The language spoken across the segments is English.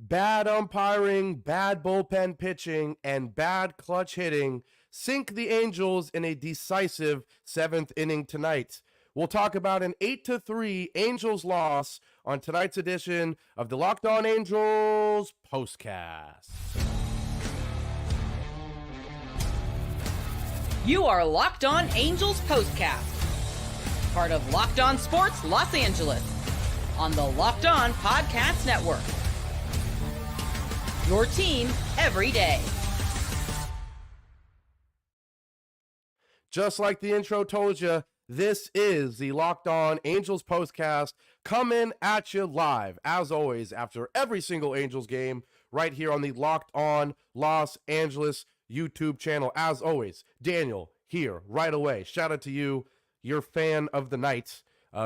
Bad umpiring, bad bullpen pitching, and bad clutch hitting sink the Angels in a decisive seventh inning tonight. We'll talk about an 8-3 Angels loss on tonight's edition of the Locked On Angels Postcast. You are Locked On Angels Postcast, part of Locked On Sports Los Angeles, on the Locked On Podcast Network. Your team every day. Just like the intro told you, this is the Locked On Angels Postcast coming at you live, as always, after every single Angels game, right here on the Locked On Los Angeles YouTube channel. As always, Daniel here right away. Shout out to you, you're fan of the night,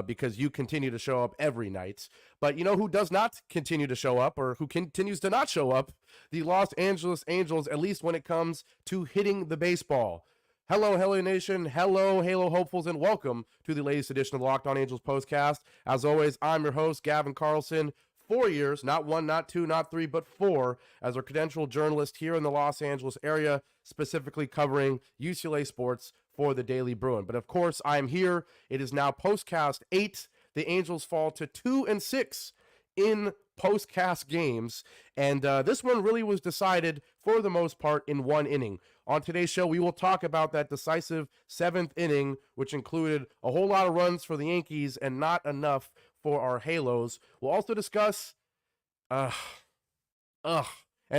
because you continue to show up every night. But you know who does not continue to show up, or who continues to not show up? The Los Angeles Angels, at least when it comes to hitting the baseball. Hello, Halo Nation. Hello, Halo hopefuls, and welcome to the latest edition of the Locked On Angels Postcast. As always, I'm your host, Gavin Carlson. 4 years, not one, not two, not three, but four, as a credentialed journalist here in the Los Angeles area, specifically covering UCLA sports for the Daily Bruin. But of course, I'm here. It is now Postcast 8. The Angels fall to 2-6 in postcast games, and this one really was decided for the most part in one inning. On today's show, we will talk about that decisive 7th inning, which included a whole lot of runs for the Yankees and not enough for our Halos. We'll also discuss an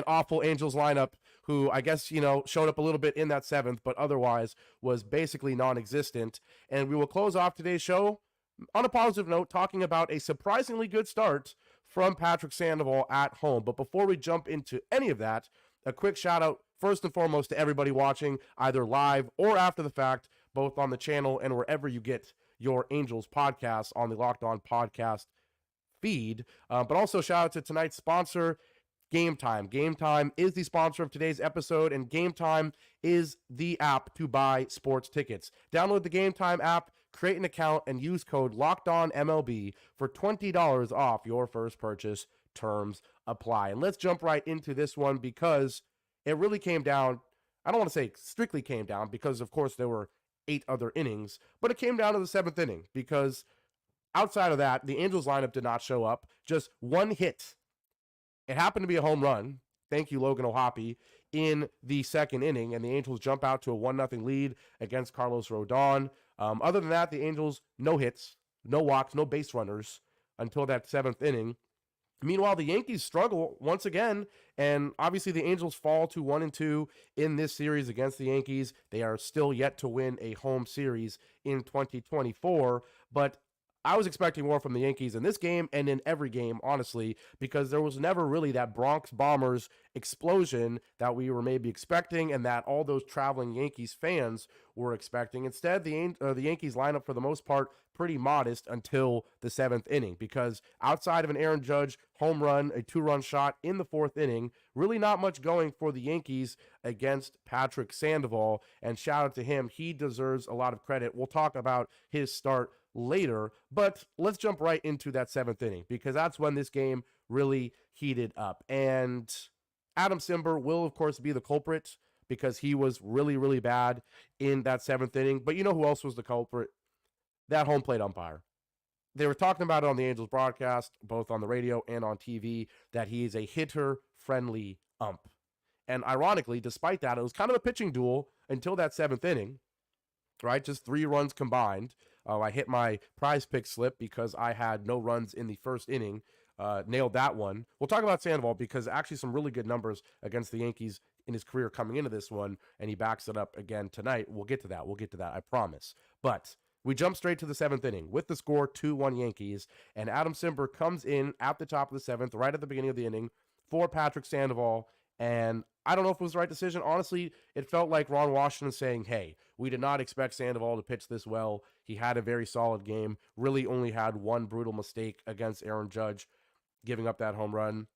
awful Angels lineup, who I guess, showed up a little bit in that 7th, but otherwise was basically non-existent. And we will close off today's show on a positive note, talking about a surprisingly good start from Patrick Sandoval at home. But before we jump into any of that, a quick shout out first and foremost to everybody watching either live or after the fact, both on the channel and wherever you get your Angels podcasts on the Locked On Podcast feed. But also shout out to tonight's sponsor, Game Time. Game Time is the sponsor of today's episode, and Game Time is the app to buy sports tickets. Download the Game Time app, create an account, and use code LOCKEDONMLB for $20 off your first purchase. Terms apply. And let's jump right into this one, because it really came down, I don't want to say strictly came down, because of course there were 8 other innings, but it came down to the 7th inning, because outside of that, the Angels lineup did not show up. Just one hit. It happened to be a home run. Thank you, Logan O'Hoppe, in the 2nd inning, and the Angels jump out to a 1-0 lead against Carlos Rodon. Other than that, the Angels, no hits, no walks, no base runners until that 7th inning. Meanwhile, the Yankees struggle once again, and obviously the Angels fall to 1-2 in this series against the Yankees. They are still yet to win a home series in 2024, but I was expecting more from the Yankees in this game and in every game, honestly, because there was never really that Bronx Bombers explosion that we were maybe expecting and that all those traveling Yankees fans were expecting. Instead, the Yankees lineup, for the most part, pretty modest until the 7th inning, because outside of an Aaron Judge home run, a 2-run shot in the 4th inning, really not much going for the Yankees against Patrick Sandoval, and shout out to him. He deserves a lot of credit. We'll talk about his start later, but let's jump right into that 7th inning, because that's when this game really heated up. And Adam Simber will, of course, be the culprit, because he was really, really bad in that 7th inning. But you know who else was the culprit? That home plate umpire. They were talking about it on the Angels broadcast, both on the radio and on TV, that he is a hitter-friendly ump. And ironically, despite that, it was kind of a pitching duel until that 7th inning, right? Just 3 runs combined. I hit my prize pick slip because I had no runs in the 1st inning. Nailed that one. We'll talk about Sandoval, because actually some really good numbers against the Yankees in his career coming into this one, and he backs it up again tonight. We'll get to that. I promise. But we jump straight to the 7th inning with the score 2-1 Yankees, and Adam Simber comes in at the top of the 7th, right at the beginning of the inning, for Patrick Sandoval. And I don't know if it was the right decision. Honestly, it felt like Ron Washington saying, hey, we did not expect Sandoval to pitch this well. He had a very solid game, really only had one brutal mistake against Aaron Judge, giving up that home run.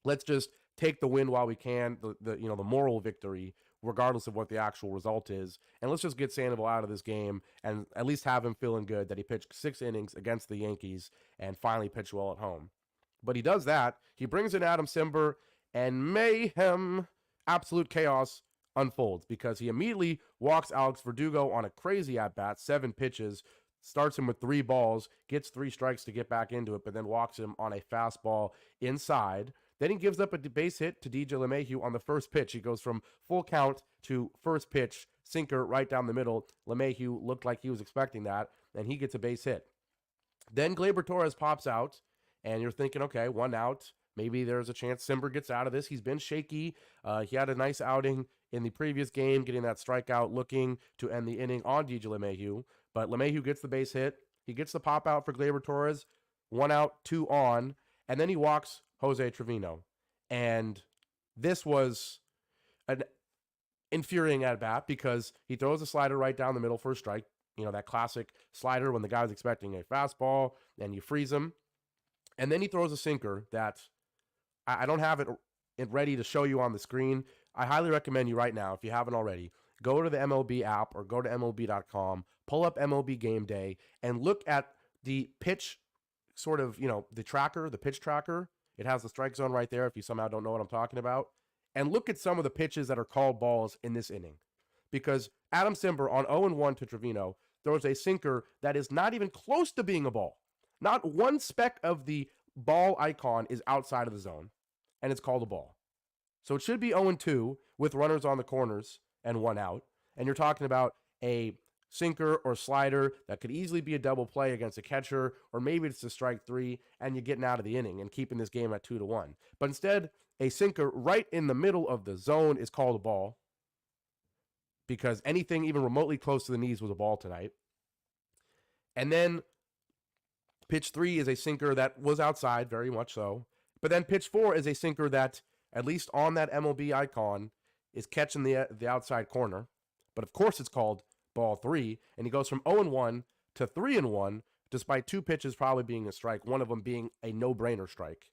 Let's just take the win while we can, the moral victory, regardless of what the actual result is. And let's just get Sandoval out of this game and at least have him feeling good that he pitched 6 innings against the Yankees and finally pitched well at home. But he does that. He brings in Adam Simber, and mayhem, absolute chaos unfolds because he immediately walks Alex Verdugo on a crazy at-bat, 7 pitches, starts him with 3 balls, gets 3 strikes to get back into it, but then walks him on a fastball inside. Then he gives up a base hit to DJ LeMahieu on the first pitch. He goes from full count to first pitch, sinker right down the middle. LeMahieu looked like he was expecting that, and he gets a base hit. Then Gleyber Torres pops out, and you're thinking, okay, 1 out. Maybe there's a chance Simber gets out of this. He's been shaky. He had a nice outing in the previous game, getting that strikeout, looking to end the inning on DJ LeMahieu. But LeMahieu gets the base hit. He gets the pop out for Gleyber Torres. 1 out, 2 on. And then he walks Jose Trevino. And this was an infuriating at-bat because he throws a slider right down the middle for a strike. You know, that classic slider when the guy's expecting a fastball and you freeze him. And then he throws a sinker that I don't have it ready to show you on the screen. I highly recommend you right now, if you haven't already, go to the MLB app or go to MLB.com, pull up MLB Game Day, and look at the pitch sort of, the tracker, the pitch tracker. It has the strike zone right there if you somehow don't know what I'm talking about. And look at some of the pitches that are called balls in this inning. Because Adam Simber on 0-1 to Trevino throws a sinker that is not even close to being a ball. Not one speck of the ball icon is outside of the zone, and it's called a ball. So it should be 0-2 with runners on the corners and 1 out. And you're talking about a sinker or slider that could easily be a double play against a catcher, or maybe it's a strike 3 and you're getting out of the inning and keeping this game at 2-1. But instead, a sinker right in the middle of the zone is called a ball because anything even remotely close to the knees was a ball tonight. And then pitch 3 is a sinker that was outside, very much so. But then pitch 4 is a sinker that, at least on that MLB icon, is catching the outside corner. But of course it's called ball 3. And he goes from 0-1 to 3-1, despite 2 pitches probably being a strike, one of them being a no-brainer strike.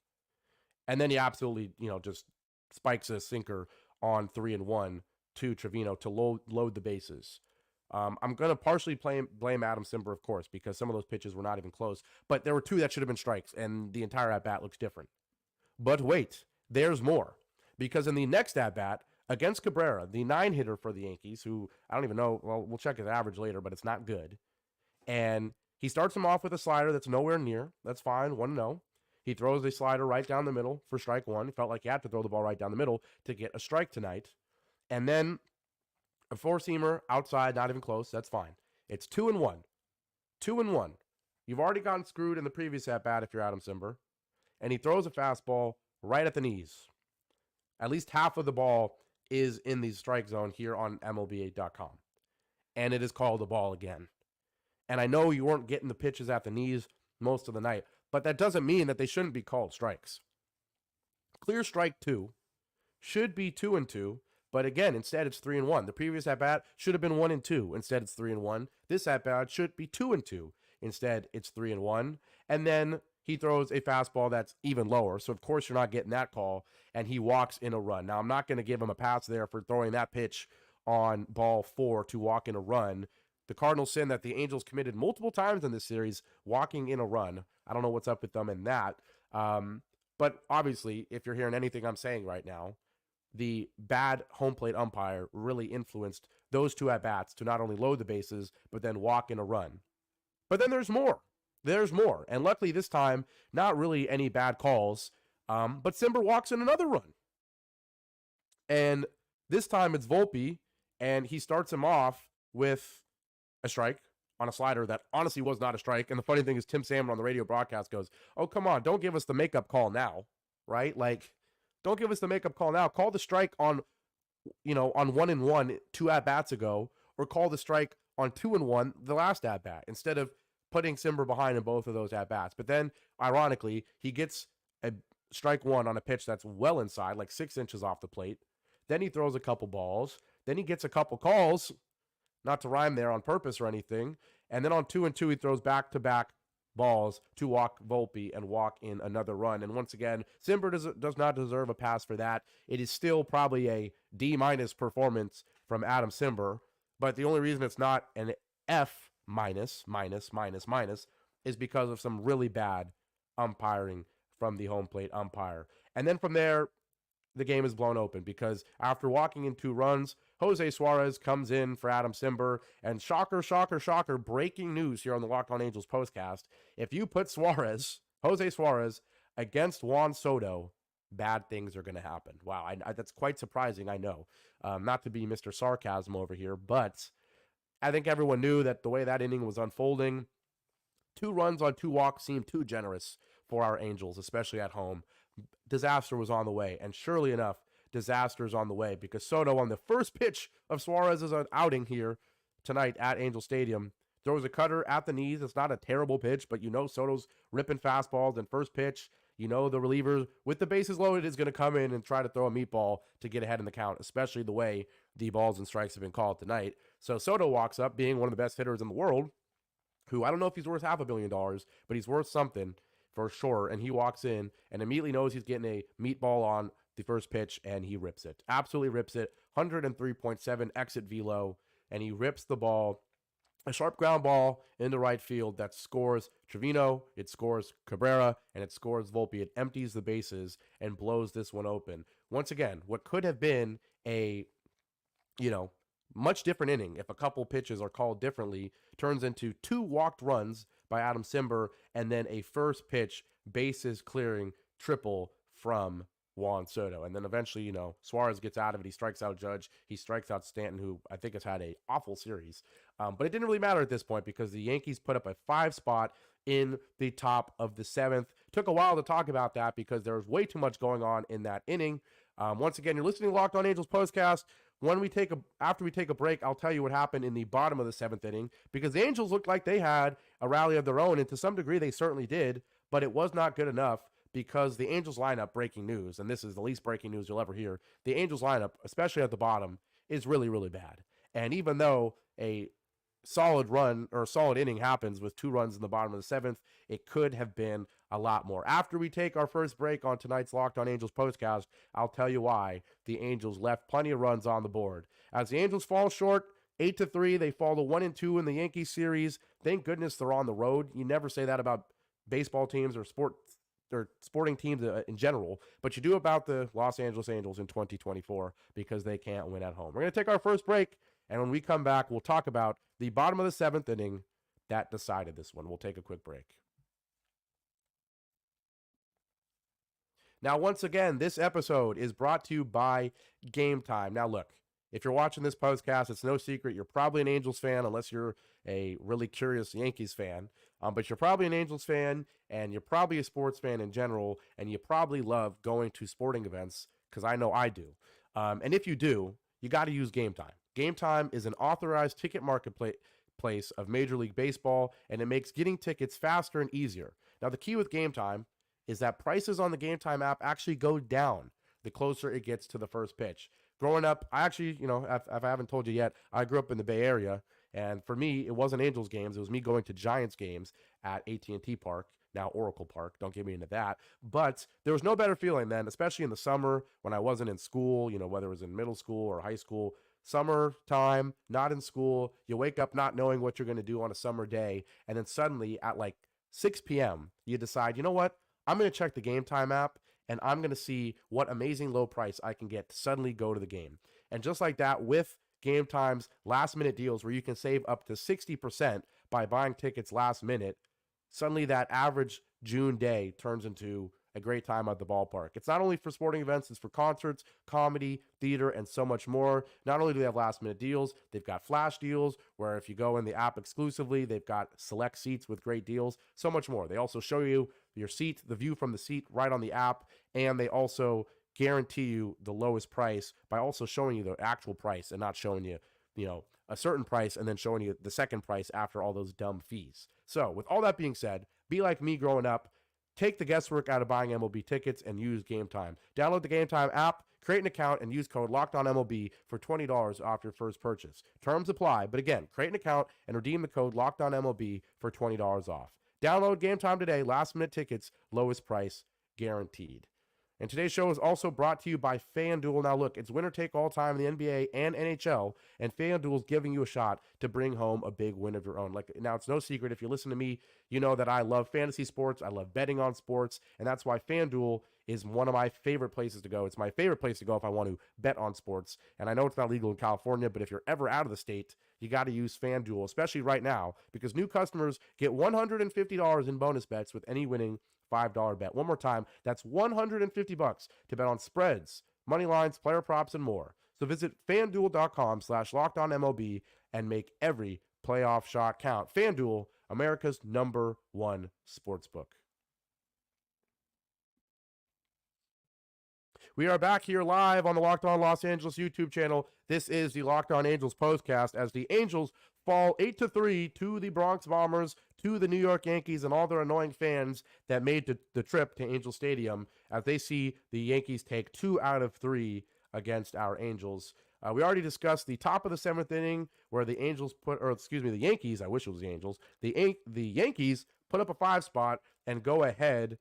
And then he absolutely, just spikes a sinker on 3-1 to Trevino to load the bases. I'm going to partially blame Adam Simber, of course, because some of those pitches were not even close. But there were 2 that should have been strikes, and the entire at-bat looks different. But wait, there's more. Because in the next at-bat, against Cabrera, the 9-hitter for the Yankees, who I don't even know, well, we'll check his average later, but it's not good. And he starts him off with a slider that's nowhere near. That's fine, 1-0. He throws a slider right down the middle for strike 1. He felt like he had to throw the ball right down the middle to get a strike tonight. And then a 4-seamer outside, not even close. That's fine. It's 2-1. 2-1. You've already gotten screwed in the previous at-bat if you're Adam Simber. And he throws a fastball right at the knees. At least half of the ball is in the strike zone here on MLB.com. And it is called a ball again. And I know you weren't getting the pitches at the knees most of the night, but that doesn't mean that they shouldn't be called strikes. Clear strike 2 should be 2-2, but again, instead it's 3-1. The previous at-bat should have been 1-2. Instead it's 3-1. This at-bat should be 2-2. Instead it's 3-1. And then he throws a fastball that's even lower. So, of course, you're not getting that call, and he walks in a run. Now, I'm not going to give him a pass there for throwing that pitch on ball 4 to walk in a run. The Cardinals sin that the Angels committed multiple times in this series, walking in a run. I don't know what's up with them in that. But obviously, if you're hearing anything I'm saying right now, the bad home plate umpire really influenced those 2 at-bats to not only load the bases, but then walk in a run. But then there's more. There's more. And luckily this time, not really any bad calls, but Simber walks in another run. And this time it's Volpe, and he starts him off with a strike on a slider that honestly was not a strike. And the funny thing is Tim Salmon on the radio broadcast goes, oh, come on, don't give us the makeup call now, right? Like, don't give us the makeup call now. Call the strike on 1-1 2 at-bats ago, or call the strike on 2-1 the last at-bat, instead of putting Simber behind in both of those at-bats. But then, ironically, he gets a strike 1 on a pitch that's well inside, like 6 inches off the plate. Then he throws a couple balls. Then he gets a couple calls, not to rhyme there on purpose or anything. And then on 2-2, he throws back-to-back balls to walk Volpe and walk in another run. And once again, Simber does not deserve a pass for that. It is still probably a D- performance from Adam Simber. But the only reason it's not an F- is because of some really bad umpiring from the home plate umpire. And then from there, the game is blown open because after walking in 2 runs, Jose Suarez comes in for Adam Simber. And shocker, shocker, shocker, breaking news here on the Locked On Angels postcast. If you put Jose Suarez, against Juan Soto, bad things are going to happen. Wow, that's quite surprising, I know. Not to be Mr. Sarcasm over here, but I think everyone knew that the way that inning was unfolding, 2 runs on 2 walks seemed too generous for our Angels, especially at home. Disaster was on the way, and surely enough, disaster is on the way because Soto, on the first pitch of Suarez's outing here tonight at Angel Stadium, throws a cutter at the knees. It's not a terrible pitch, but Soto's ripping fastballs, and first pitch, the reliever with the bases loaded is going to come in and try to throw a meatball to get ahead in the count, especially the way the balls and strikes have been called tonight. So Soto walks up, being one of the best hitters in the world, who I don't know if he's worth $500 million, but he's worth something for sure. And he walks in and immediately knows he's getting a meatball on the first pitch, and he rips it. Absolutely rips it. 103.7 exit velo, and he rips the ball. A sharp ground ball into right field that scores Trevino, it scores Cabrera, and it scores Volpe. It empties the bases and blows this one open. Once again, what could have been a, much different inning if a couple pitches are called differently turns into 2 walked runs by Adam Simber and then a first pitch bases clearing triple from Juan Soto. And then eventually, Suarez gets out of it. He strikes out Judge. He strikes out Stanton, who I think has had an awful series. But it didn't really matter at this point because the Yankees put up a 5 spot in the top of the 7th. Took a while to talk about that because there was way too much going on in that inning. Once again, you're listening to Locked On Angels Postcast. After we take a break, I'll tell you what happened in the bottom of the 7th inning because the Angels looked like they had a rally of their own, and to some degree they certainly did, but it was not good enough because the Angels lineup, breaking news, and this is the least breaking news you'll ever hear, the Angels lineup, especially at the bottom, is really, really bad. And even though a solid inning happens with 2 runs in the bottom of the 7th, it could have been a lot more. After we take our first break on tonight's Locked On Angels postcast, I'll tell you why the Angels left plenty of runs on the board. As the Angels fall short, 8-3, they fall to 1-2 in the Yankees series. Thank goodness they're on the road. You never say that about baseball teams or sporting teams in general, but you do about the Los Angeles Angels in 2024 because they can't win at home. We're going to take our first break, and when we come back, we'll talk about the bottom of the 7th inning that decided this one. We'll take a quick break. Now, once again, this episode is brought to you by Game Time. Now, look, if you're watching this podcast, it's no secret you're probably an Angels fan unless you're a really curious Yankees fan. But you're probably an Angels fan, and you're probably a sports fan in general, and you probably love going to sporting events because I know I do. And if you do, you got to use Game Time. Game Time is an authorized ticket marketplace of Major League Baseball, and it makes getting tickets faster and easier. Now, the key with Game Time is that prices on the Game Time app actually go down the closer it gets to the first pitch. Growing up, I actually, if I haven't told you yet, I grew up in the Bay Area, and for me, it wasn't Angels games. It was me going to Giants games at AT&T Park, now Oracle Park. Don't get me into that. But there was no better feeling then, especially in the summer when I wasn't in school, whether it was in middle school or high school. Summertime, not in school. You wake up not knowing what you're going to do on a summer day, and then suddenly at like 6 p.m., you decide, you know what? I'm going to check the Game Time app, and I'm going to see what amazing low price I can get to suddenly go to the game. And just like that, with Game Time's last-minute deals where you can save up to 60% by buying tickets last minute, suddenly that average June day turns into a great time at the ballpark. It's not only for sporting events, it's for concerts, comedy, theater, and so much more. Not only do they have last-minute deals, they've got flash deals where if you go in the app exclusively, they've got select seats with great deals, so much more. They also show you your seat, the view from the seat right on the app, and they also guarantee you the lowest price by also showing you the actual price and not showing you, a certain price and then showing you the second price after all those dumb fees. So with all that being said, be like me growing up, take the guesswork out of buying MLB tickets and use Game Time. Download the Game Time app, create an account, and use code LOCKEDONMLB for $20 off your first purchase. Terms apply, but again, create an account and redeem the code LOCKEDONMLB for $20 off. Download Game Time today, last-minute tickets, lowest price guaranteed. And today's show is also brought to you by FanDuel. Now, look, it's winner take all time in the NBA and NHL, and FanDuel is giving you a shot to bring home a big win of your own. Like, now, it's no secret. If you listen to me, you know that I love fantasy sports. I love betting on sports, and that's why FanDuel is one of my favorite places to go. It's my favorite place to go if I want to bet on sports. And I know it's not legal in California, but if you're ever out of the state, you got to use FanDuel, especially right now, because new customers get $150 in bonus bets with any winning $5 bet. One more time, that's $150 to bet on spreads, money lines, player props, and more. So visit FanDuel.com/LockedOnMLB and make every playoff shot count. FanDuel, America's #1 sportsbook. We are back here live on the Locked On Los Angeles YouTube channel. This is the Locked On Angels Postcast as the Angels fall 8-3 to the Bronx Bombers, to the New York Yankees, and all their annoying fans that made the trip to Angel Stadium as they see the Yankees take 2 out of 3 against our Angels. We already discussed the top of the 7th inning where the Yankees, I wish it was the Angels, the Yankees put up a 5 spot and go ahead,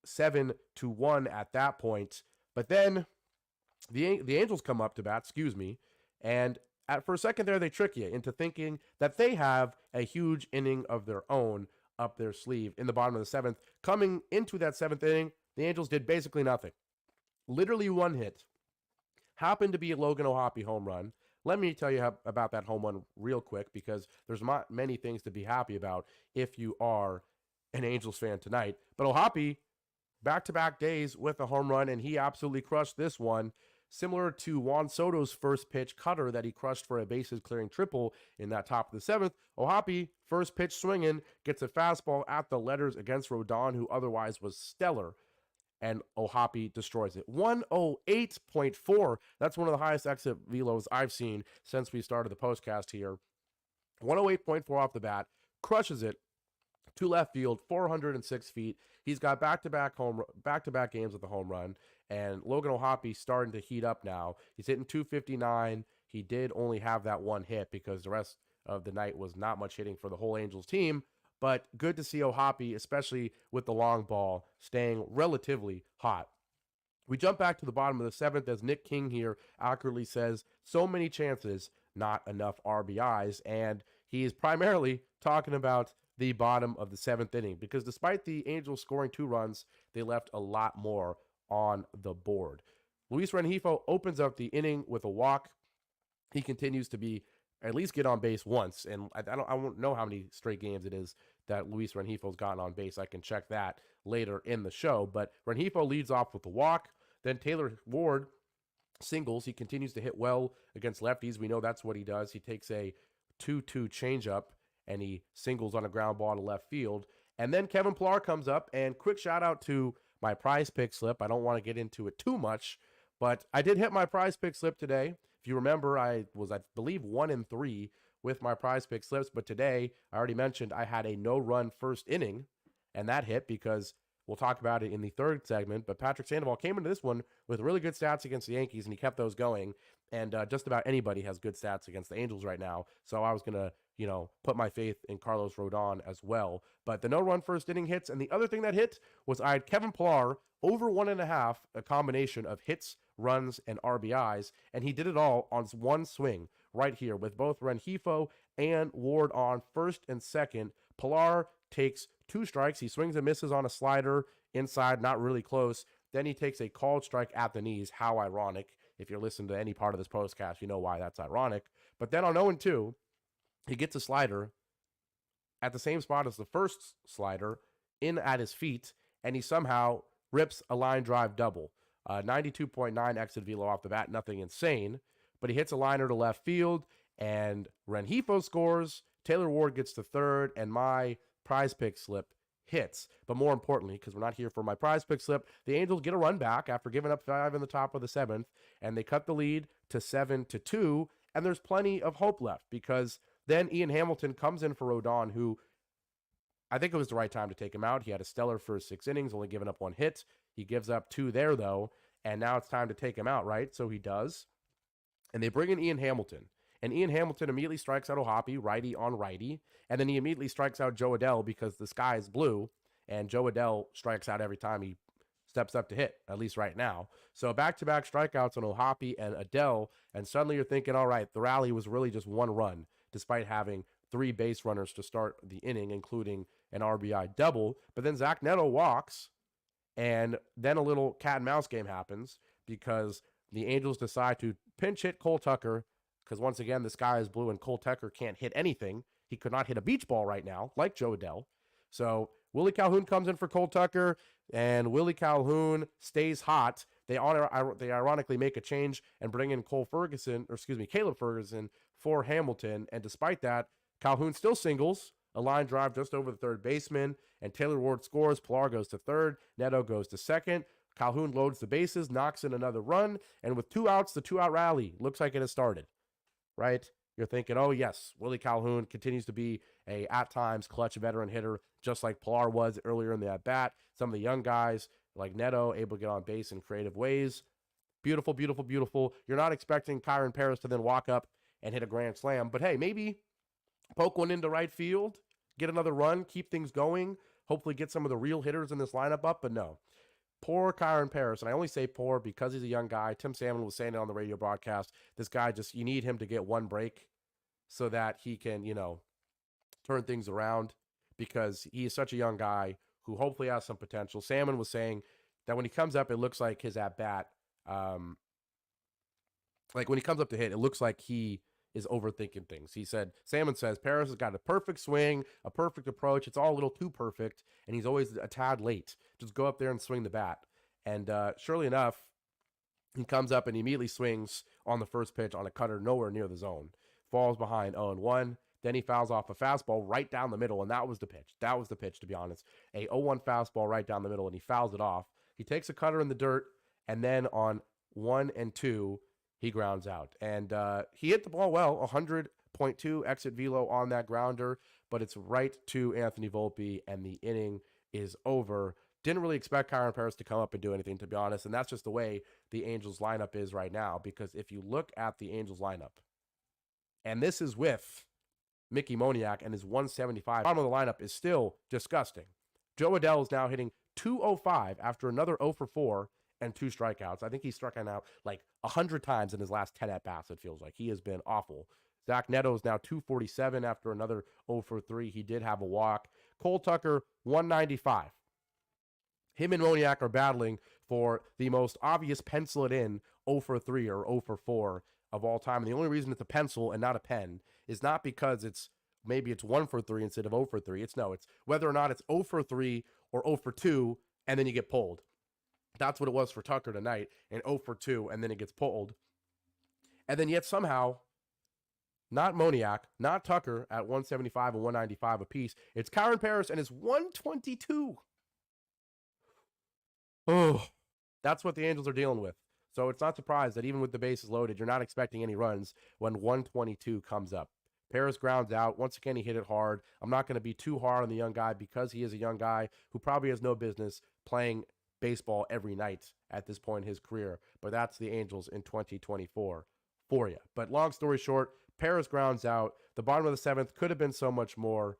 7-1 at that point. But then the Angels come up to bat, and for a second there, they trick you into thinking that they have a huge inning of their own up their sleeve in the bottom of the 7th. Coming into that 7th inning, the Angels did basically nothing. Literally 1 hit. Happened to be a Logan O'Hoppe home run. Let me tell you about that home run real quick, because there's many things to be happy about if you are an Angels fan tonight. But O'Hoppe, back-to-back days with a home run, and he absolutely crushed this one. Similar to Juan Soto's first pitch cutter that he crushed for a bases-clearing triple in that top of the 7th, O'Hoppe, first pitch swinging, gets a fastball at the letters against Rodon, who otherwise was stellar, and O'Hoppe destroys it. 108.4. That's one of the highest exit velos I've seen since we started the postcast here. 108.4 off the bat, crushes it to left field, 406 feet. He's got back-to-back games with the home run, and Logan O'Hoppe starting to heat up now. He's hitting 259. He did only have that 1 hit because the rest of the night was not much hitting for the whole Angels team, but good to see O'Hoppe, especially with the long ball, staying relatively hot. We jump back to the bottom of the 7th as Nick King here accurately says, so many chances, not enough RBIs, and he is primarily talking about the bottom of the 7th inning, because despite the Angels scoring 2 runs, they left a lot more on the board. Luis Rengifo opens up the inning with a walk. He continues to at least get on base once, and I don't know how many straight games it is that Luis Rengifo's gotten on base. I can check that later in the show, but Rengifo leads off with a walk. Then Taylor Ward singles. He continues to hit well against lefties. We know that's what he does. He takes a 2-2 changeup and he singles on a ground ball to left field. And then Kevin Pillar comes up, and quick shout out to my prize pick slip. I don't want to get into it too much, but I did hit my prize pick slip today. If you remember, I believe 1-3 with my prize pick slips, but today, I already mentioned I had a no-run first inning, and that hit because we'll talk about it in the third segment, but Patrick Sandoval came into this one with really good stats against the Yankees, and he kept those going, and just about anybody has good stats against the Angels right now, so I was going to put my faith in Carlos Rodon as well. But the no-run first inning hits, and the other thing that hit was I had Kevin Pillar over 1.5, a combination of hits, runs, and RBIs, and he did it all on one swing right here with both Rengifo and Ward on first and second. Pillar takes 2 strikes. He swings and misses on a slider inside, not really close. Then he takes a called strike at the knees. How ironic. If you're listening to any part of this postcast, you know why that's ironic. But then on 0-2, he gets a slider at the same spot as the first slider in at his feet, and he somehow rips a line drive double. 92.9 exit velo off the bat, nothing insane, but he hits a liner to left field, and Rengifo scores. Taylor Ward gets to third, and my prize pick slip hits. But more importantly, because we're not here for my prize pick slip, the Angels get a run back after giving up 5 in the top of the 7th, and they cut the lead to 7-2, and there's plenty of hope left, because then Ian Hamilton comes in for Rodon, who I think it was the right time to take him out. He had a stellar first 6 innings, only giving up 1 hit. He gives up 2 there, though, and now it's time to take him out, right? So he does. And they bring in Ian Hamilton. And Ian Hamilton immediately strikes out O'Hoppe, righty on righty. And then he immediately strikes out Joe Adell because the sky is blue. And Joe Adell strikes out every time he steps up to hit, at least right now. So back-to-back strikeouts on Ohapi and Adele, and suddenly you're thinking, all right, the rally was really just one run, despite having 3 base runners to start the inning, including an RBI double. But then Zach Neto walks, and then a little cat and mouse game happens because the Angels decide to pinch hit Cole Tucker, because once again, the sky is blue and Cole Tucker can't hit anything. He could not hit a beach ball right now, like Joe Adele. So Willie Calhoun comes in for Cole Tucker, and Willie Calhoun stays hot. They ironically make a change and bring in Caleb Ferguson for Hamilton. And despite that, Calhoun still singles, a line drive just over the third baseman, and Taylor Ward scores. Pilar goes to third. Neto goes to second. Calhoun loads the bases, knocks in another run, and with 2 outs, the 2-out rally looks like it has started, right? You're thinking, oh, yes, Willie Calhoun continues to be a, at times, clutch veteran hitter, just like Pilar was earlier in the at-bat. Some of the young guys, like Neto, able to get on base in creative ways. Beautiful, beautiful, beautiful. You're not expecting Kyron Paris to then walk up and hit a grand slam, but hey, maybe poke one into right field, get another run, keep things going, hopefully get some of the real hitters in this lineup up, but no. Poor Kyron Paris, and I only say poor because he's a young guy. Tim Salmon was saying it on the radio broadcast. This guy you need him to get one break so that he can, turn things around, because he is such a young guy who hopefully has some potential. Salmon was saying that when he comes up, it looks like his at-bat, like when he comes up to hit, it looks like he is overthinking things. Salmon says, Paris has got a perfect swing, a perfect approach. It's all a little too perfect, and he's always a tad late. Just go up there and swing the bat. And surely enough, he comes up and he immediately swings on the first pitch on a cutter nowhere near the zone. Falls behind 0-1. Then he fouls off a fastball right down the middle, and that was the pitch. That was the pitch, to be honest. A 0-1 fastball right down the middle, and he fouls it off. He takes a cutter in the dirt, and then on 1 and 2, he grounds out. And he hit the ball well, 100.2 exit velo on that grounder, but it's right to Anthony Volpe, and the inning is over. Didn't really expect Kyron Paris to come up and do anything, to be honest, and that's just the way the Angels lineup is right now, because if you look at the Angels lineup, and this is with Mickey Moniak and his 175, bottom of the lineup is still disgusting. Joe Adele is now hitting .205 after another 0 for 4 and 2 strikeouts. I think he's struck out like 100 times in his last 10 at-bats, it feels like. He has been awful. Zach Neto is now .247 after another 0 for 3. He did have a walk. Cole Tucker, 195. Him and Moniak are battling for the most obvious pencil it in 0 for 3 or 0 for 4 of all time. And the only reason it's a pencil and not a pen is not because maybe it's 1 for 3 instead of 0 for 3. It's whether or not it's 0 for 3 or 0 for 2, and then you get pulled. That's what it was for Tucker tonight, and 0 for 2, and then it gets pulled. And then yet somehow, not Moniak, not Tucker at 175 and 195 apiece. It's Kyron Paris and his 122. Oh, that's what the Angels are dealing with. So it's not surprised that even with the bases loaded, you're not expecting any runs when 122 comes up. Paris grounds out. Once again, he hit it hard. I'm not going to be too hard on the young guy because he is a young guy who probably has no business playing baseball every night at this point in his career. But that's the Angels in 2024 for you. But long story short, Paris grounds out. The bottom of the 7th could have been so much more.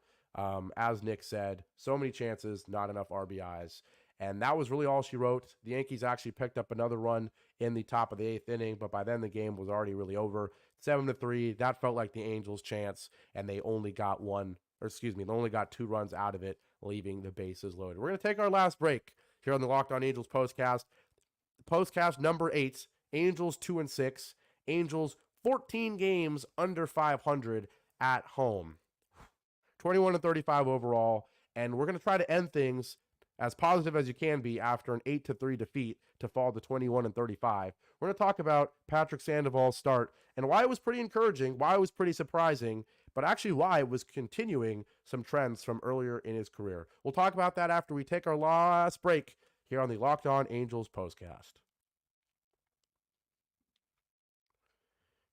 As Nick said, so many chances, not enough RBIs. And that was really all she wrote. The Yankees actually picked up another run in the top of the 8th inning, but by then the game was already really over. 7-3, that felt like the Angels' chance, and they only got 2 runs out of it, leaving the bases loaded. We're going to take our last break here on the Locked On Angels Postcast. Postcast number 8, Angels 2-6, Angels 14 games under 500 at home. 21-35 overall, and we're going to try to end things as positive as you can be after an 8-3 defeat to fall to 21-35. We're going to talk about Patrick Sandoval's start and why it was pretty encouraging, why it was pretty surprising, but actually why it was continuing some trends from earlier in his career. We'll talk about that after we take our last break here on the Locked On Angels Postcast.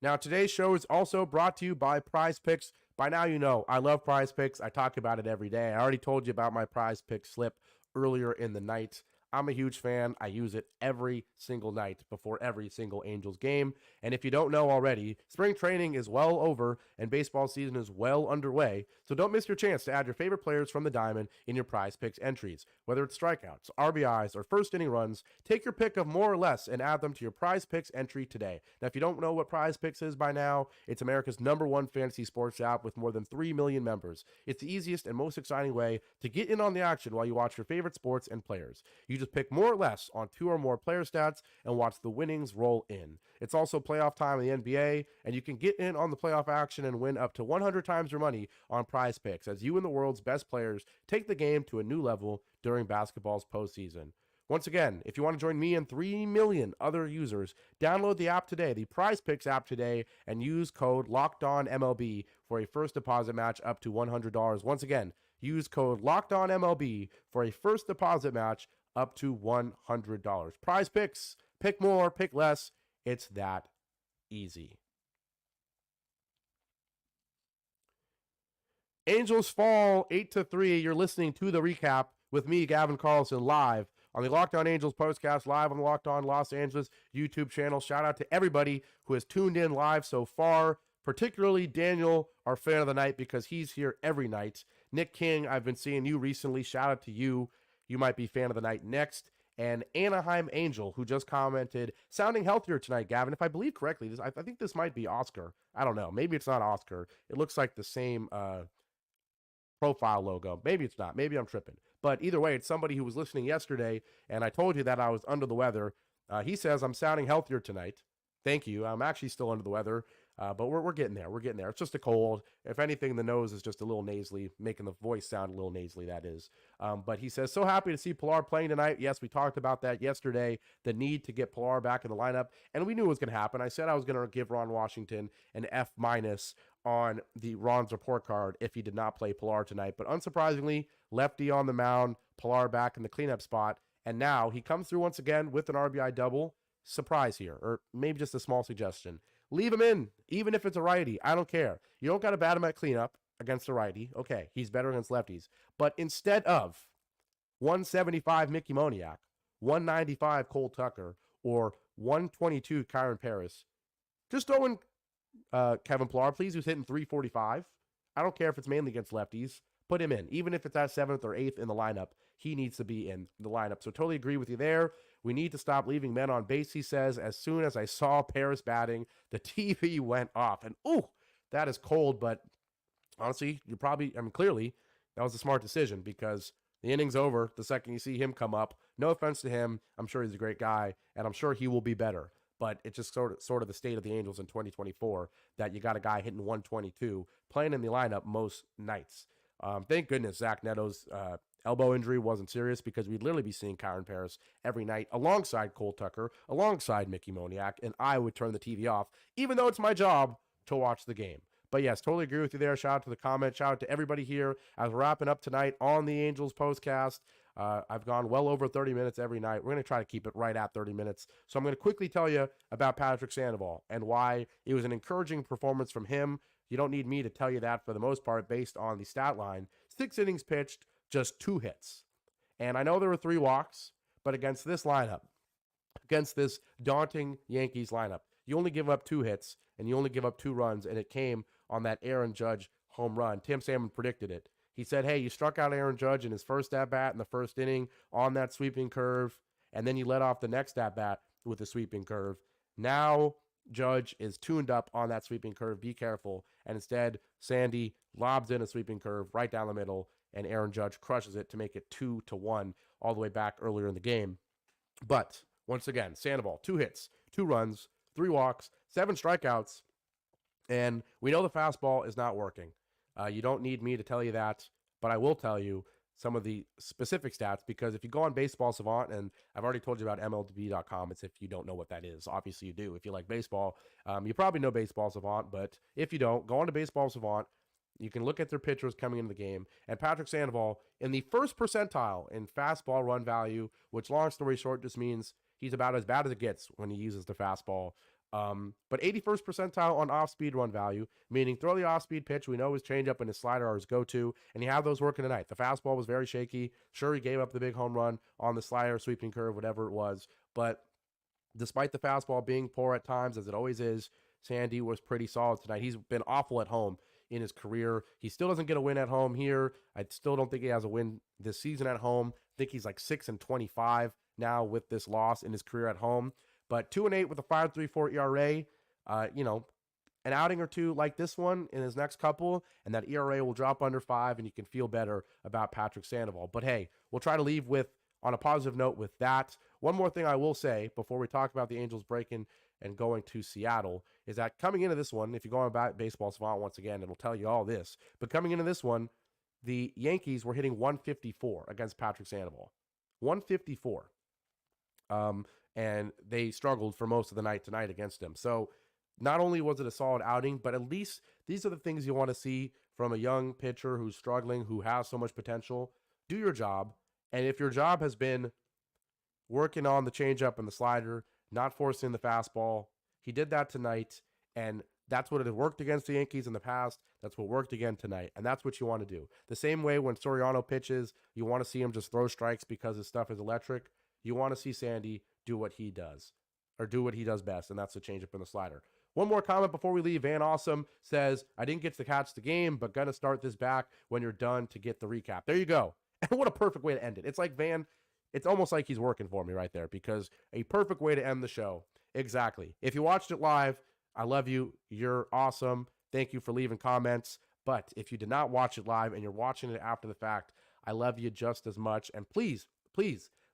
Now, today's show is also brought to you by Prize Picks. By now, you know I love Prize Picks. I talk about it every day. I already told you about my Prize Picks slip earlier in the night. I'm a huge fan. I use it every single night before every single Angels game. And if you don't know already, spring training is well over and baseball season is well underway. So don't miss your chance to add your favorite players from the diamond in your Prize Picks entries. Whether it's strikeouts, RBIs, or first inning runs, take your pick of more or less and add them to your Prize Picks entry today. Now, if you don't know what Prize Picks is by now, it's America's #1 fantasy sports app with more than 3 million members. It's the easiest and most exciting way to get in on the action while you watch your favorite sports and players. You just pick more or less on 2 or more player stats and watch the winnings roll in. It's also playoff time in the NBA, and you can get in on the playoff action and win up to 100 times your money on Prize Picks as you and the world's best players take the game to a new level during basketball's postseason. Once again, if you want to join me and 3 million other users, download the app today, the Prize Picks app today, and use code LOCKEDONMLB for a first deposit match up to $100. Once again, use code LOCKEDONMLB for a first deposit match up to $100. Prize Picks, pick more, pick less. It's that easy. Angels fall 8-3. You're listening to the recap with me, Gavin Carlson, live on the Locked On Angels Postcast, live on the Locked On Los Angeles YouTube channel. Shout out to everybody who has tuned in live so far, particularly Daniel, our fan of the night, because he's here every night. Nick King, I've been seeing you recently. Shout out to you. You might be fan of the night next. And Anaheim Angel, who just commented, sounding healthier tonight, Gavin. If I believe correctly, I think this might be Oscar. I don't know. Maybe it's not Oscar. It looks like the same profile logo. Maybe it's not. Maybe I'm tripping. But either way, it's somebody who was listening yesterday, and I told you that I was under the weather. He says I'm sounding healthier tonight. Thank you. I'm actually still under the weather, but we're getting there. We're getting there. It's just a cold. If anything, the nose is just a little nasally, making the voice sound a little nasally, that is. But he says, so happy to see Pilar playing tonight. Yes, we talked about that yesterday, the need to get Pilar back in the lineup, and we knew it was going to happen. I said I was going to give Ron Washington an F- on the Ron's report card if he did not play Pilar tonight. But unsurprisingly, lefty on the mound, Pilar back in the cleanup spot, and now he comes through once again with an RBI double. Surprise here, or maybe just a small suggestion. Leave him in, even if it's a righty. I don't care. You don't got to bat him at cleanup against a righty. Okay, he's better against lefties. But instead of 175 Mickey Moniak, 195 Cole Tucker, or 122 Kyron Paris, just throw in Kevin Pillar, please, who's hitting 345. I don't care if it's mainly against lefties. Put him in. Even if it's at 7th or 8th in the lineup, he needs to be in the lineup. So totally agree with you there. We need to stop leaving men on base, he says. As soon as I saw Paris batting, the TV went off. And, ooh, that is cold. But honestly, clearly, that was a smart decision because the inning's over the second you see him come up. No offense to him. I'm sure he's a great guy, and I'm sure he will be better. But it's just sort of the state of the Angels in 2024 that you got a guy hitting 122 playing in the lineup most nights. Thank goodness Zach Neto's elbow injury wasn't serious because we'd literally be seeing Kyron Paris every night alongside Cole Tucker, alongside Mickey Moniak, and I would turn the TV off, even though it's my job to watch the game. But yes, totally agree with you there. Shout out to the comment. Shout out to everybody here as we're wrapping up tonight on the Angels Postcast. I've gone well over 30 minutes every night. We're going to try to keep it right at 30 minutes. So I'm going to quickly tell you about Patrick Sandoval and why it was an encouraging performance from him. You don't need me to tell you that for the most part based on the stat line. 6 innings pitched, just 2 hits. And I know there were 3 walks, but against this lineup, against this daunting Yankees lineup, you only give up 2 hits and you only give up 2 runs, and it came on that Aaron Judge home run. Tim Salmon predicted it. He said, hey, you struck out Aaron Judge in his first at-bat in the first inning on that sweeping curve, and then you let off the next at-bat with a sweeping curve. Now Judge is tuned up on that sweeping curve. Be careful. And instead, Sandy lobs in a sweeping curve right down the middle, and Aaron Judge crushes it to make it 2-1 all the way back earlier in the game. But once again, Sandoval, 2 hits, 2 runs, 3 walks, 7 strikeouts, and we know the fastball is not working. You don't need me to tell you that, but I will tell you some of the specific stats because if you go on Baseball Savant, and I've already told you about MLB.com, it's if you don't know what that is. Obviously you do. If you like baseball, you probably know Baseball Savant, but if you don't, go on to Baseball Savant. You can look at their pitchers coming into the game, and Patrick Sandoval in the first percentile in fastball run value, which long story short just means he's about as bad as it gets when he uses the fastball. But 81st percentile on off-speed run value, meaning throw the off-speed pitch. We know his changeup and his slider are his go-to, and he had those working tonight. The fastball was very shaky. Sure, he gave up the big home run on the slider, sweeping curve, whatever it was. But despite the fastball being poor at times, as it always is, Sandy was pretty solid tonight. He's been awful at home in his career. He still doesn't get a win at home here. I still don't think he has a win this season at home. I think he's like 6-25 now with this loss in his career at home. But 2-8 with a 5.34 ERA. An outing or two like this one in his next couple, and that ERA will drop under 5, and you can feel better about Patrick Sandoval. But hey, we'll try to leave on a positive note with that. One more thing I will say before we talk about the Angels breaking and going to Seattle is that coming into this one, if you go on about Baseball Savant once again, it'll tell you all this. But coming into this one, the Yankees were hitting 154 against Patrick Sandoval. 154. And they struggled for most of the night tonight against him. So not only was it a solid outing, but at least these are the things you want to see from a young pitcher who's struggling, who has so much potential. Do your job. And if your job has been working on the changeup and the slider, not forcing the fastball, he did that tonight. And that's what it worked against the Yankees in the past. That's what worked again tonight. And that's what you want to do. The same way when Soriano pitches, you want to see him just throw strikes because his stuff is electric. You want to see Sandy do what he does, or do what he does best, and that's the changeup and the slider. One more comment before we leave. Van Awesome says, I didn't get to catch the game, but gonna start this back when you're done to get the recap. There you go. And what a perfect way to end it. It's like Van, it's almost like he's working for me right there, because a perfect way to end the show. Exactly. If you watched it live, I love you. You're awesome. Thank you for leaving comments. But if you did not watch it live and you're watching it after the fact, I love you just as much. And please,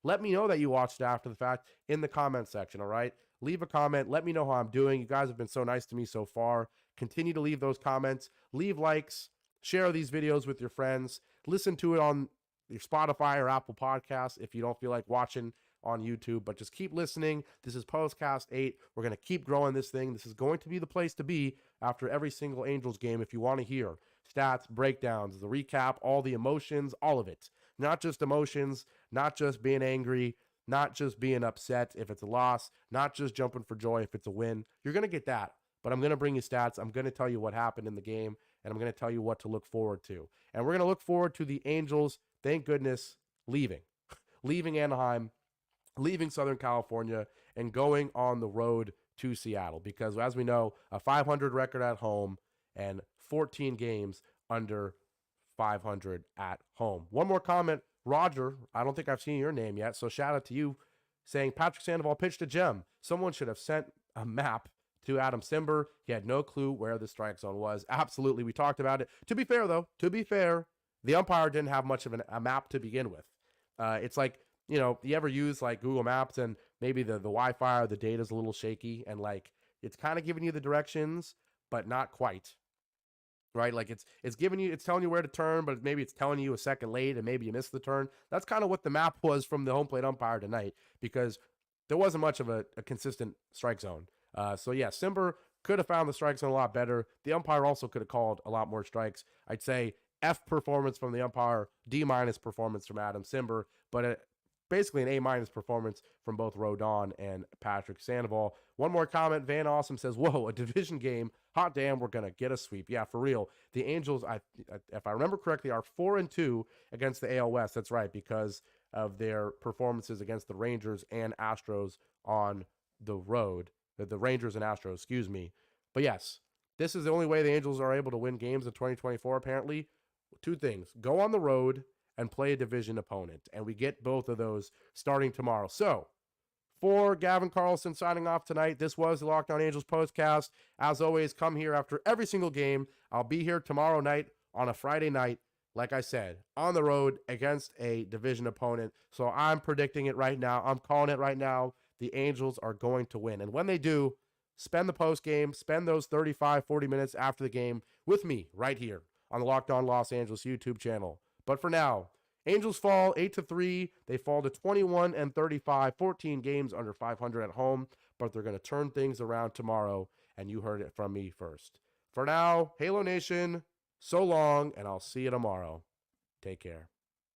let me know that you watched it after the fact in the comment section, all right? Leave a comment. Let me know how I'm doing. You guys have been so nice to me so far. Continue to leave those comments. Leave likes. Share these videos with your friends. Listen to it on your Spotify or Apple Podcasts if you don't feel like watching on YouTube. But just keep listening. This is Postcast 8. We're going to keep growing this thing. This is going to be the place to be after every single Angels game if you want to hear stats, breakdowns, the recap, all the emotions, all of it. Not just emotions, not just being angry, not just being upset if it's a loss, not just jumping for joy if it's a win. You're going to get that, but I'm going to bring you stats. I'm going to tell you what happened in the game, and I'm going to tell you what to look forward to. And we're going to look forward to the Angels, thank goodness, leaving Anaheim, leaving Southern California, and going on the road to Seattle. Because as we know, a 500 record at home and 14 games under 500 at home. One more comment. Roger, I don't think I've seen your name yet, so shout out to you, saying Patrick Sandoval pitched a gem. Someone should have sent a map to Adam Simber. He had no clue where the strike zone was. Absolutely, we talked about it. To be fair, though, the umpire didn't have much of a map to begin with. It's like, you ever use like Google Maps and maybe the Wi-Fi or the data's a little shaky, and like it's kind of giving you the directions, but not quite. Right? Like it's telling you where to turn, but maybe it's telling you a second late and maybe you missed the turn. That's kind of what the map was from the home plate umpire tonight, because there wasn't much of a consistent strike zone. So yeah, Simber could have found the strike zone a lot better. The umpire also could have called a lot more strikes. I'd say F performance from the umpire, D- performance from Adam Simber, but basically an A- performance from both Rodon and Patrick Sandoval. One more comment. Van Awesome says, whoa, a division game. Hot damn, we're going to get a sweep. Yeah, for real. The Angels, if I remember correctly, are 4-2 against the AL West. That's right, because of their performances against the Rangers and Astros on the road. The Rangers and Astros, excuse me. But yes, this is the only way the Angels are able to win games in 2024, apparently. Two things. Go on the road and play a division opponent. And we get both of those starting tomorrow. So, for Gavin Carlson signing off tonight, this was the Locked On Angels Postcast. As always, come here after every single game. I'll be here tomorrow night on a Friday night, like I said, on the road against a division opponent. So I'm predicting it right now. I'm calling it right now. The Angels are going to win. And when they do, spend the post game, spend those 35, 40 minutes after the game with me right here on the Locked On Los Angeles YouTube channel. But for now, Angels fall 8-3. They fall to 21-35, 14 games under 500 at home, but they're going to turn things around tomorrow, and you heard it from me first. For now, Halo Nation, so long, and I'll see you tomorrow. Take care.